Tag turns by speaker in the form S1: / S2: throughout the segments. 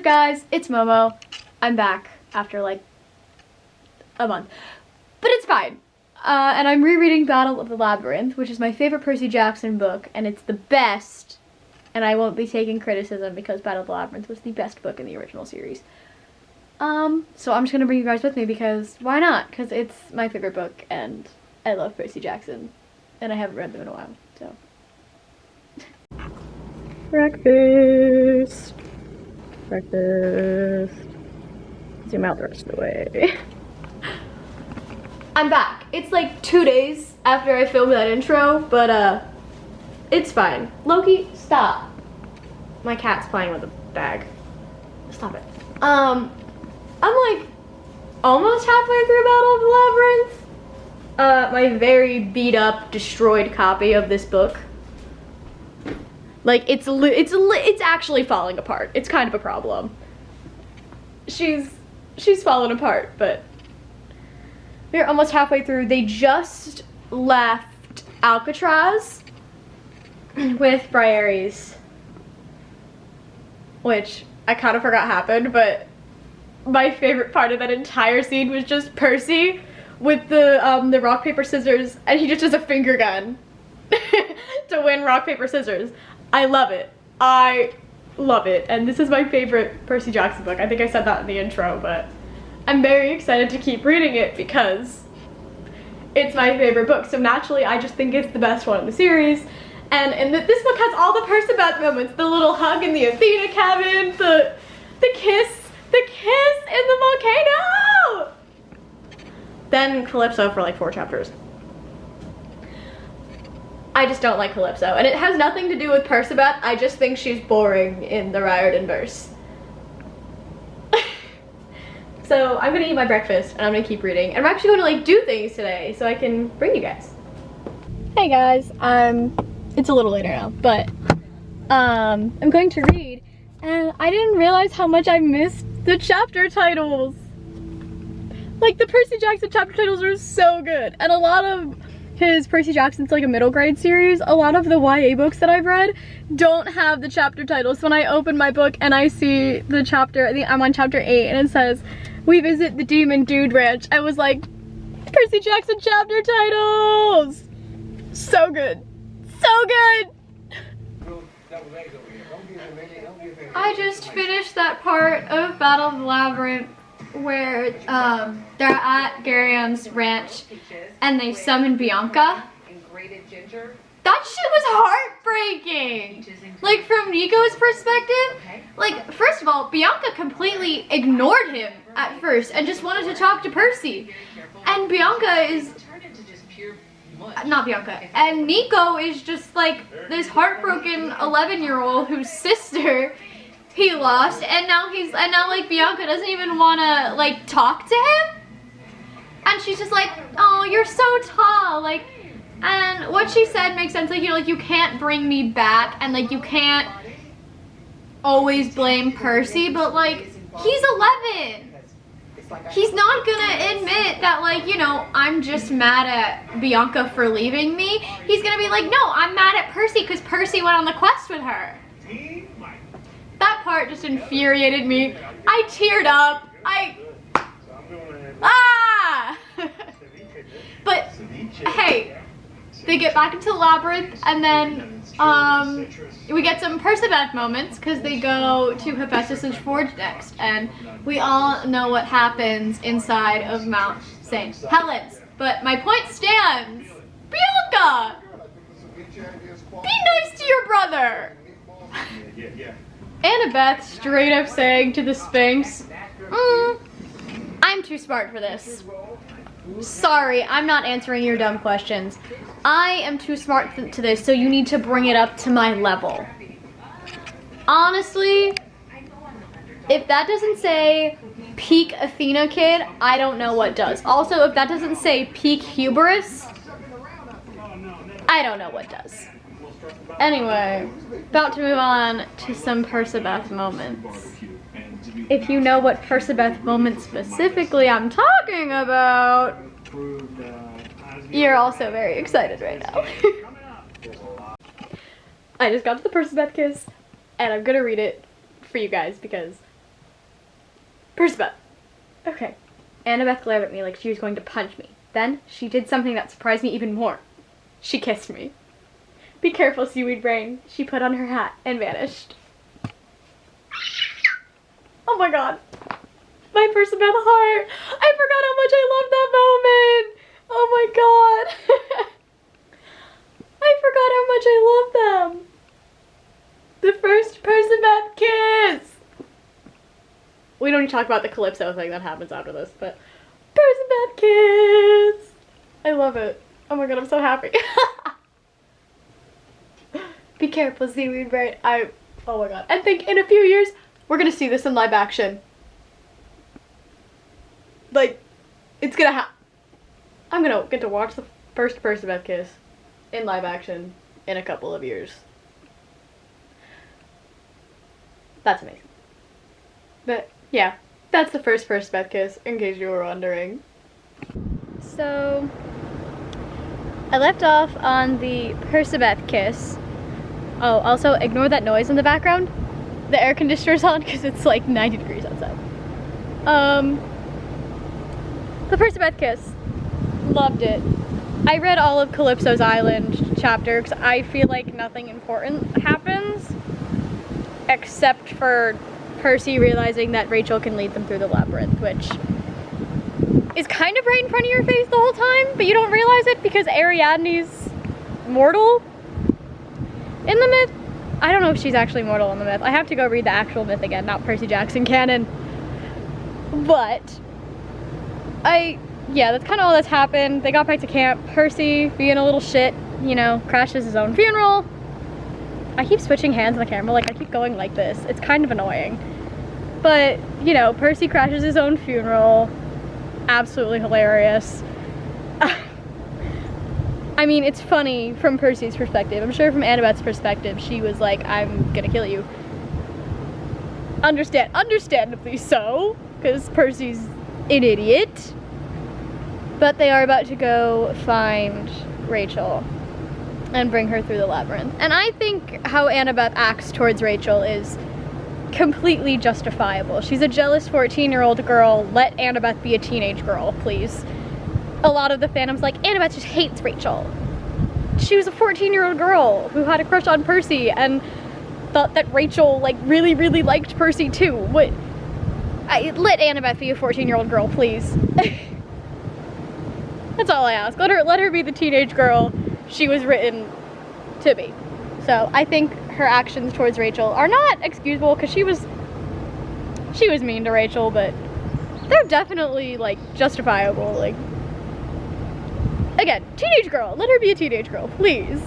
S1: up, guys? It's Momo. I'm back after like a month, but it's fine. And I'm rereading Battle of the Labyrinth, which is my favorite Percy Jackson book, and it's the best. And I won't be taking criticism because Battle of the Labyrinth was the best book in the original series. So I'm just gonna bring you guys with me because why not? Because it's my favorite book, and I love Percy Jackson, and I haven't read them in a while. So breakfast. Zoom out the rest of the way. I'm back. It's like 2 days after I filmed that intro, but it's fine. Loki, stop. My cat's playing with a bag. Stop it. I'm like almost halfway through Battle of the Labyrinth. My very beat up, destroyed copy of this book. Like it's actually falling apart. It's kind of a problem. She's fallen apart, but we're almost halfway through. They just left Alcatraz with Briareus, which I kind of forgot happened, but my favorite part of that entire scene was just Percy with the rock, paper, scissors, and he just does a finger gun to win rock, paper, scissors. I love it. I love it. And this is my favorite Percy Jackson book. I think I said that in the intro, but I'm very excited to keep reading it because it's my favorite book. So naturally, I just think it's the best one in the series. And this book has all the Percabeth moments. The little hug in the Athena cabin, the kiss in the volcano! Then Calypso for like 4 chapters. I just don't like Calypso, and it has nothing to do with Percabeth. I just think she's boring in the Riordan verse. So I'm gonna eat my breakfast and I'm gonna keep reading. And I'm actually gonna like do things today so I can bring you guys. Hey guys, it's a little later now, but I'm going to read, and I didn't realize how much I missed the chapter titles. Like the Percy Jackson chapter titles are so good, and a lot of his Percy Jackson's like a middle grade series. A lot of the YA books that I've read don't have the chapter titles. So when I open my book and I see the chapter, I think I'm on chapter 8, and it says, "We visit the Demon Dude Ranch," I was like, Percy Jackson chapter titles! So good. So good! I just finished that part of Battle of the Labyrinth where they're at Garion's ranch and they summon Bianca. That shit was heartbreaking! Like, from Nico's perspective, like, first of all, Bianca completely ignored him at first and just wanted to talk to Percy. And Bianca is... not Bianca. And Nico is just like this heartbroken 11-year-old whose sister he lost, and now like Bianca doesn't even wanna like talk to him. And she's just like, "Oh, you're so tall," like, and what she said makes sense, like, you know, like, you can't bring me back, and like you can't always blame Percy, but like, he's 11. He's not gonna admit that, like, you know, I'm just mad at Bianca for leaving me. He's gonna be like, no, I'm mad at Percy because Percy went on the quest with her. That part just infuriated me. I teared up. But hey, they get back into the labyrinth, and then we get some Percabeth moments because they go to Hephaestus' Forge next, and we all know what happens inside of Mount St. Helens. But my point stands. Bianca! Be nice to your brother! Annabeth straight up saying to the Sphinx, I'm too smart for this. Sorry, I'm not answering your dumb questions. I am too smart to this, so you need to bring it up to my level. Honestly, if that doesn't say peak Athena kid, I don't know what does. Also, if that doesn't say peak hubris, I don't know what does. Anyway, about to move on to some Percabeth moments. If you know what Percabeth moments specifically I'm talking about, you're also very excited right now. I just got to the Percabeth kiss, and I'm gonna read it for you guys because Percy. Okay. Annabeth glared at me like she was going to punch me. Then she did something that surprised me even more. She kissed me. Be careful, seaweed brain. She put on her hat and vanished. Oh my god. My Percy heart. I forgot how much I loved that moment. Oh my god. I forgot how much I love them. The first Percy kiss. We don't need to talk about the Calypso thing that happens after this, but Percy kiss. I love it. Oh my god, I'm so happy. Be careful, seaweed brain. Oh my god. I think in a few years, we're gonna see this in live action. Like, it's gonna happen. I'm gonna get to watch the first Percy kiss in live action in a couple of years. That's amazing. But yeah, that's the first Percy kiss, in case you were wondering. So, I left off on the Percy kiss. Oh, also ignore that noise in the background. The air conditioner's on because it's like 90 degrees outside. The Percy kiss. Loved it. I read all of Calypso's Island chapter because I feel like nothing important happens except for Percy realizing that Rachel can lead them through the labyrinth, which is kind of right in front of your face the whole time, but you don't realize it because Ariadne's mortal in the myth. I don't know if she's actually mortal in the myth. I have to go read the actual myth again, not Percy Jackson canon. But yeah, that's kind of all that's happened. They got back to camp. Percy, being a little shit, you know, crashes his own funeral. I keep switching hands on the camera, like I keep going like this. It's kind of annoying. But, you know, Percy crashes his own funeral. Absolutely hilarious. I mean, it's funny from Percy's perspective. I'm sure from Annabeth's perspective, she was like, I'm gonna kill you. Understandably so, because Percy's an idiot. But they are about to go find Rachel and bring her through the labyrinth. And I think how Annabeth acts towards Rachel is completely justifiable. She's a jealous 14-year-old girl. Let Annabeth be a teenage girl, please. A lot of the fandom's like, Annabeth just hates Rachel. She was a 14-year-old girl who had a crush on Percy and thought that Rachel like really liked Percy too. What? Let Annabeth be a 14-year-old girl, please. That's all I ask. Let her be the teenage girl she was written to be. So I think her actions towards Rachel are not excusable because she was mean to Rachel, but they're definitely like justifiable. Like, again, teenage girl. Let her be a teenage girl, please.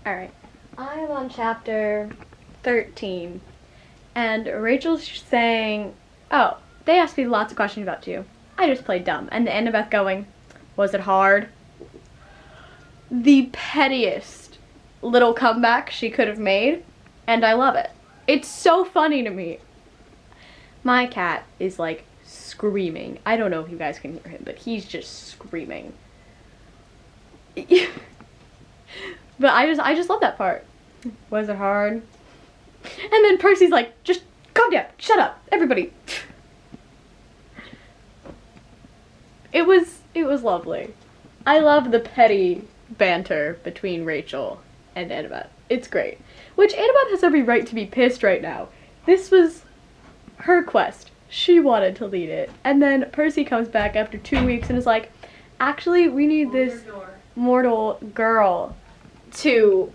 S1: Alright, I'm on chapter 13, and Rachel's saying, oh, they asked me lots of questions about you. I just played dumb. And Annabeth going, was it hard? The pettiest little comeback she could have made, and I love it. It's so funny to me. My cat is like screaming. I don't know if you guys can hear him, but he's just screaming. But I just love that part. Was it hard? And then Percy's like, just calm down, shut up, everybody. It was lovely. I love the petty banter between Rachel and Annabeth. It's great. Which Annabeth has every right to be pissed right now. This was her quest. She wanted to lead it. And then Percy comes back after 2 weeks and is like, actually, we need this mortal girl to,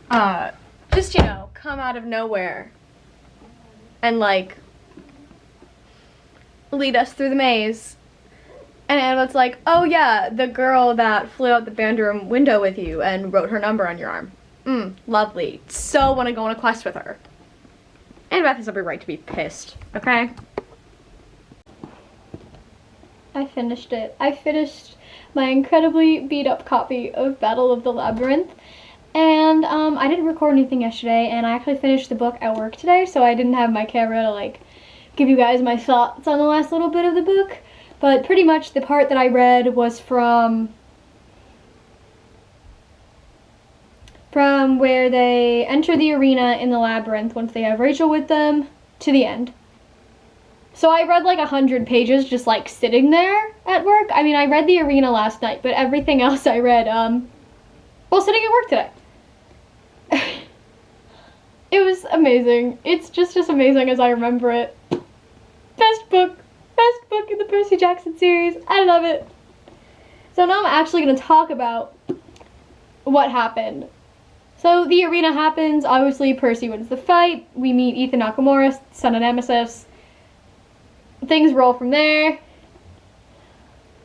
S1: just, you know, come out of nowhere and, like, lead us through the maze. And Annabeth's like, oh yeah, the girl that flew out the band room window with you and wrote her number on your arm. Lovely. So want to go on a quest with her. Annabeth has every right to be pissed, okay? I finished it. I finished my incredibly beat up copy of Battle of the Labyrinth. And I didn't record anything yesterday, and I actually finished the book at work today, so I didn't have my camera to like give you guys my thoughts on the last little bit of the book. But pretty much the part that I read was from where they enter the arena in the labyrinth once they have Rachel with them to the end. So I read like 100 pages just like sitting there at work. I mean, I read the arena last night, but everything else I read while sitting at work today. It was amazing. It's just as amazing as I remember it. Best book in the Percy Jackson series. I love it. So now I'm actually going to talk about what happened. So the arena happens. Obviously, Percy wins the fight. We meet Ethan Nakamura, son of Nemesis. Things roll from there.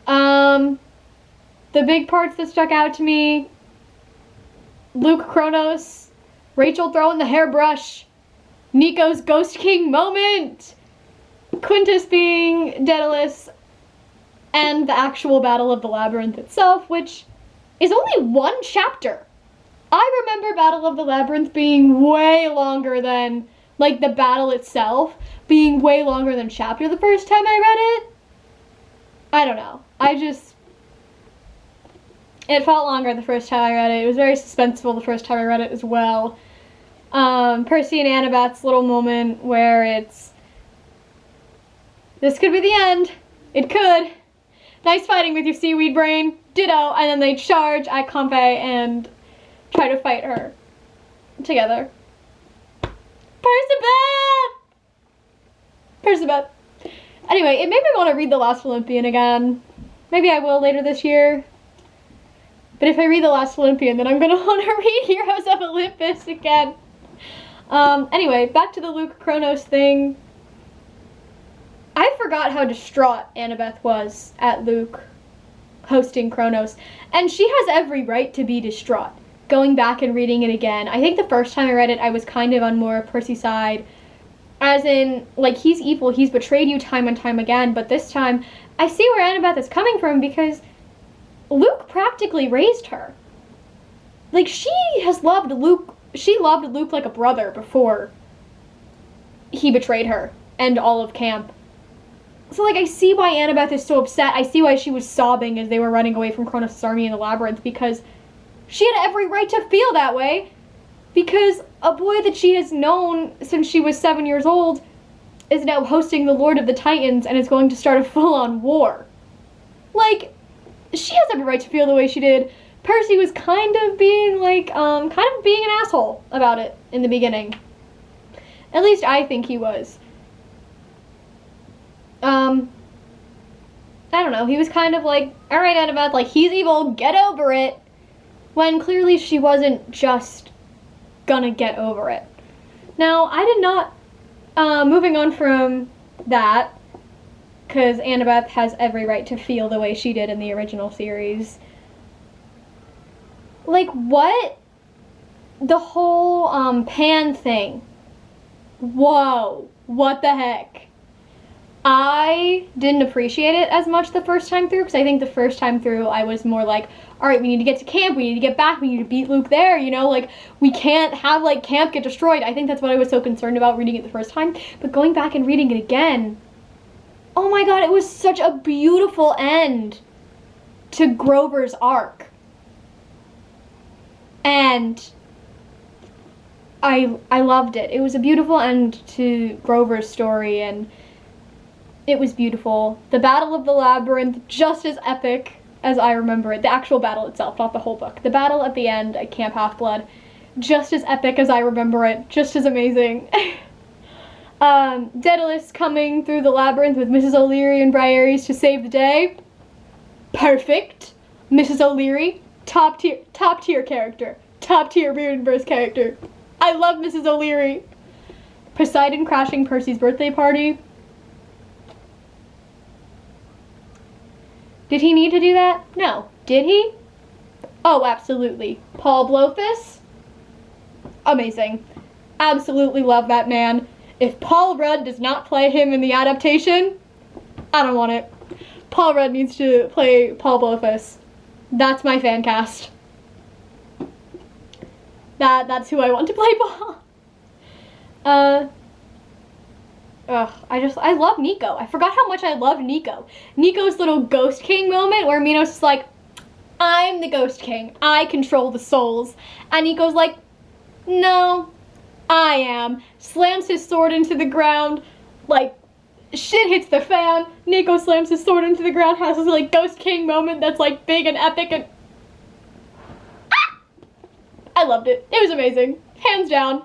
S1: The big parts that stuck out to me: Luke Kronos, Rachel throwing the hairbrush, Nico's Ghost King moment, Quintus being Daedalus, and the actual Battle of the Labyrinth itself, which is only one chapter. I remember Battle of the Labyrinth being way longer than, like, the battle itself being way longer than chapter the first time I read it. I don't know. It felt longer the first time I read it. It was very suspenseful the first time I read it as well. Percy and Annabeth's little moment where it's, this could be the end. It could. Nice fighting with your seaweed brain. Ditto. And then they charge at Compe and try to fight her together. Percibeth! Anyway, it made me want to read The Last Olympian again. Maybe I will later this year. But if I read The Last Olympian, then I'm going to want to read Heroes of Olympus again. Anyway, back to the Luke Kronos thing. I forgot how distraught Annabeth was at Luke hosting Kronos. And she has every right to be distraught. Going back and reading it again. I think the first time I read it, I was kind of on more Percy's side. As in, like, he's evil, he's betrayed you time and time again. But this time, I see where Annabeth is coming from because Luke practically raised her. Like, she loved Luke like a brother before he betrayed her and all of camp. So, like, I see why Annabeth is so upset. I see why she was sobbing as they were running away from Kronos' army in the labyrinth, because she had every right to feel that way, because a boy that she has known since she was 7 years old is now hosting the Lord of the Titans and is going to start a full-on war. Like, she has every right to feel the way she did. Percy was kind of being, like, an asshole about it in the beginning. At least I think he was. I don't know, he was kind of like, alright Annabeth, like, he's evil, get over it. When clearly she wasn't just gonna get over it. Now, I did not, moving on from that, because Annabeth has every right to feel the way she did in the original series. Like, what? The whole, Pan thing. Whoa. What the heck? I didn't appreciate it as much the first time through, because I think the first time through I was more like, alright, we need to get to camp, we need to get back, we need to beat Luke there, you know, like, we can't have, like, camp get destroyed. I think that's what I was so concerned about reading it the first time, but going back and reading it again, oh my god, it was such a beautiful end to Grover's arc. And I loved it. It was a beautiful end to Grover's story, and it was beautiful. The Battle of the Labyrinth, just as epic as I remember it. The actual battle itself, not the whole book. The battle at the end at Camp Half-Blood, just as epic as I remember it. Just as amazing. Daedalus coming through the labyrinth with Mrs. O'Leary and Briareus to save the day. Perfect. Mrs. O'Leary, top tier character. Top tier Beardenverse character. I love Mrs. O'Leary. Poseidon crashing Percy's birthday party. Did he need to do that? No. Did he? Oh, absolutely. Paul Blowfus? Amazing. Absolutely love that man. If Paul Rudd does not play him in the adaptation, I don't want it. Paul Rudd needs to play Paul Blowfus. That's my fan cast. That's who I want to play Paul. I love Nico. I forgot how much I love Nico. Nico's little Ghost King moment where Minos is like, I'm the Ghost King. I control the souls. And Nico's like, no, I am. Slams his sword into the ground, like, shit hits the fan. Nico slams his sword into the ground, has this like Ghost King moment that's like big and epic, and I loved it. It was amazing. Hands down.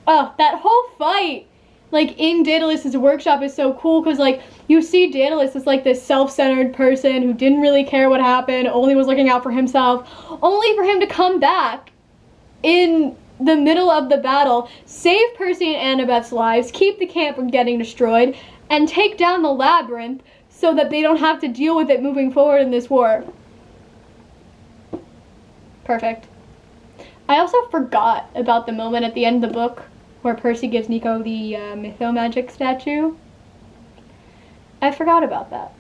S1: Oh, that whole fight, like, in Daedalus's workshop is so cool, because, like, you see Daedalus as, like, this self-centered person who didn't really care what happened, only was looking out for himself, only for him to come back in the middle of the battle, save Percy and Annabeth's lives, keep the camp from getting destroyed, and take down the labyrinth so that they don't have to deal with it moving forward in this war. Perfect. I also forgot about the moment at the end of the book where Percy gives Nico the mythomagic statue. I forgot about that.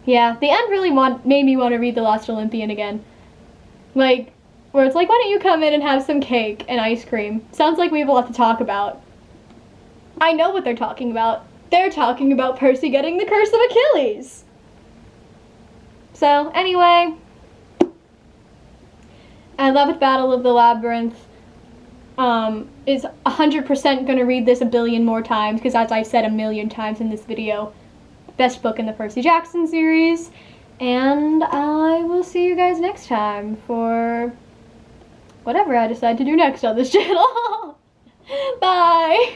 S1: Yeah, the end really made me want to read The Lost Olympian again. Like, where it's like, why don't you come in and have some cake and ice cream? Sounds like we have a lot to talk about. I know what they're talking about. They're talking about Percy getting the Curse of Achilles. So, anyway, I loved Battle of the Labyrinth. Is 100% gonna read this a billion more times, because as I've said a million times in this video, best book in the Percy Jackson series. And I will see you guys next time for whatever I decide to do next on this channel. Bye!